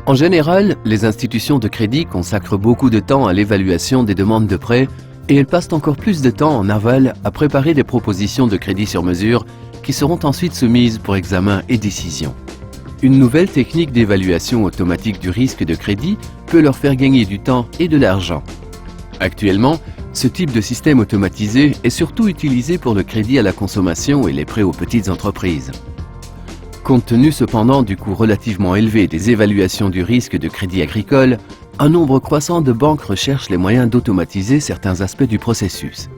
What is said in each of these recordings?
En général, les institutions de crédit consacrent beaucoup de temps à l'évaluation des demandes de prêt et elles passent encore plus de temps en aval à préparer des propositions de crédit sur mesure qui seront ensuite soumises pour examen et décision. Une nouvelle technique d'évaluation automatique du risque de crédit peut leur faire gagner du temps et de l'argent. Actuellement, ce type de système automatisé est surtout utilisé pour le crédit à la consommation et les prêts aux petites entreprises. Compte tenu cependant du coût relativement élevé des évaluations du risque de crédit agricole, un nombre croissant de banques recherchent les moyens d'automatiser certains aspects du processus.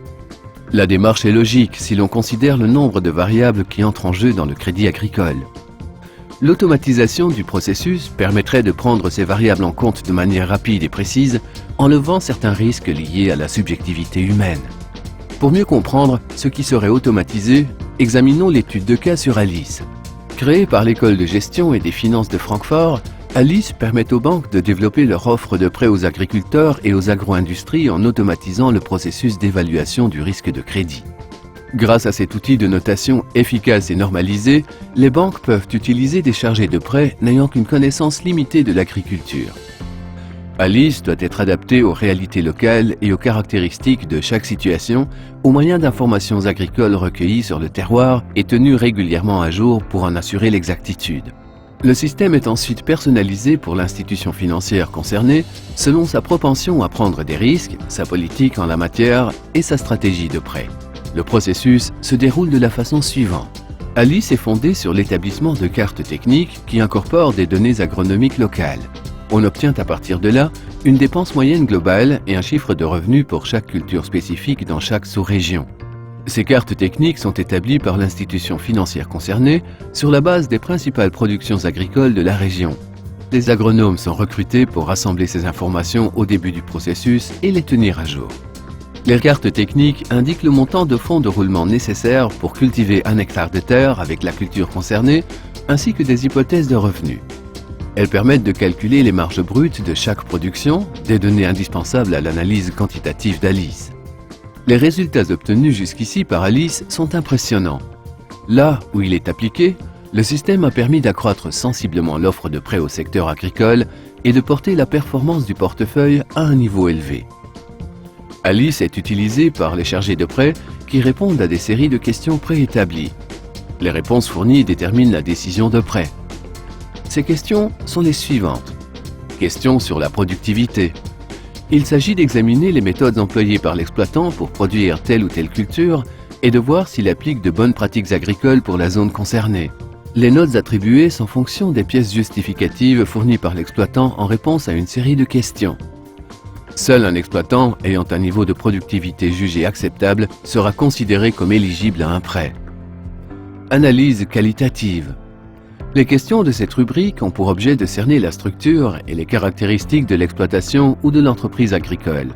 La démarche est logique si l'on considère le nombre de variables qui entrent en jeu dans le crédit agricole. L'automatisation du processus permettrait de prendre ces variables en compte de manière rapide et précise en levant certains risques liés à la subjectivité humaine. Pour mieux comprendre ce qui serait automatisé, examinons l'étude de cas sur Alice. Créée par l'École de gestion et des finances de Francfort, Alice permet aux banques de développer leur offre de prêts aux agriculteurs et aux agro-industries en automatisant le processus d'évaluation du risque de crédit. Grâce à cet outil de notation efficace et normalisé, les banques peuvent utiliser des chargés de prêt n'ayant qu'une connaissance limitée de l'agriculture. Alice doit être adaptée aux réalités locales et aux caractéristiques de chaque situation au moyen d'informations agricoles recueillies sur le terroir et tenues régulièrement à jour pour en assurer l'exactitude. Le système est ensuite personnalisé pour l'institution financière concernée selon sa propension à prendre des risques, sa politique en la matière et sa stratégie de prêt. Le processus se déroule de la façon suivante. Alice est fondée sur l'établissement de cartes techniques qui incorporent des données agronomiques locales. On obtient à partir de là une dépense moyenne globale et un chiffre de revenus pour chaque culture spécifique dans chaque sous-région. Ces cartes techniques sont établies par l'institution financière concernée sur la base des principales productions agricoles de la région. Des agronomes sont recrutés pour rassembler ces informations au début du processus et les tenir à jour. Les cartes techniques indiquent le montant de fonds de roulement nécessaire pour cultiver 1 hectare de terre avec la culture concernée, ainsi que des hypothèses de revenus. Elles permettent de calculer les marges brutes de chaque production, des données indispensables à l'analyse quantitative d'Alice. Les résultats obtenus jusqu'ici par Alice sont impressionnants. Là où il est appliqué, le système a permis d'accroître sensiblement l'offre de prêts au secteur agricole et de porter la performance du portefeuille à un niveau élevé. Alice est utilisée par les chargés de prêt qui répondent à des séries de questions préétablies. Les réponses fournies déterminent la décision de prêt. Ces questions sont les suivantes. Questions sur la productivité. Il s'agit d'examiner les méthodes employées par l'exploitant pour produire telle ou telle culture et de voir s'il applique de bonnes pratiques agricoles pour la zone concernée. Les notes attribuées sont fonction des pièces justificatives fournies par l'exploitant en réponse à une série de questions. Seul un exploitant ayant un niveau de productivité jugé acceptable sera considéré comme éligible à un prêt. Analyse qualitative. Les questions de cette rubrique ont pour objet de cerner la structure et les caractéristiques de l'exploitation ou de l'entreprise agricole.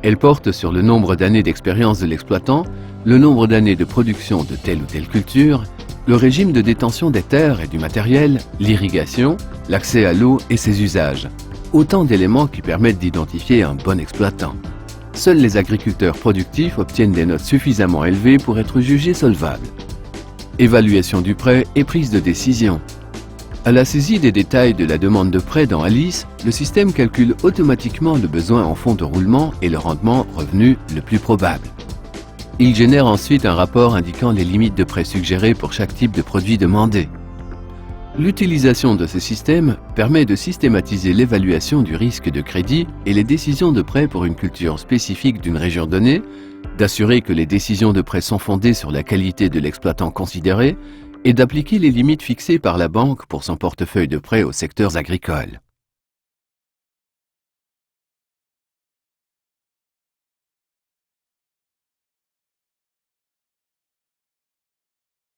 Elles portent sur le nombre d'années d'expérience de l'exploitant, le nombre d'années de production de telle ou telle culture, le régime de détention des terres et du matériel, l'irrigation, l'accès à l'eau et ses usages. Autant d'éléments qui permettent d'identifier un bon exploitant. Seuls les agriculteurs productifs obtiennent des notes suffisamment élevées pour être jugés solvables. Évaluation du prêt et prise de décision. À la saisie des détails de la demande de prêt dans Alice, le système calcule automatiquement le besoin en fonds de roulement et le rendement revenu le plus probable. Il génère ensuite un rapport indiquant les limites de prêt suggérées pour chaque type de produit demandé. L'utilisation de ce système permet de systématiser l'évaluation du risque de crédit et les décisions de prêt pour une culture spécifique d'une région donnée, d'assurer que les décisions de prêt sont fondées sur la qualité de l'exploitant considéré et d'appliquer les limites fixées par la banque pour son portefeuille de prêts aux secteurs agricoles.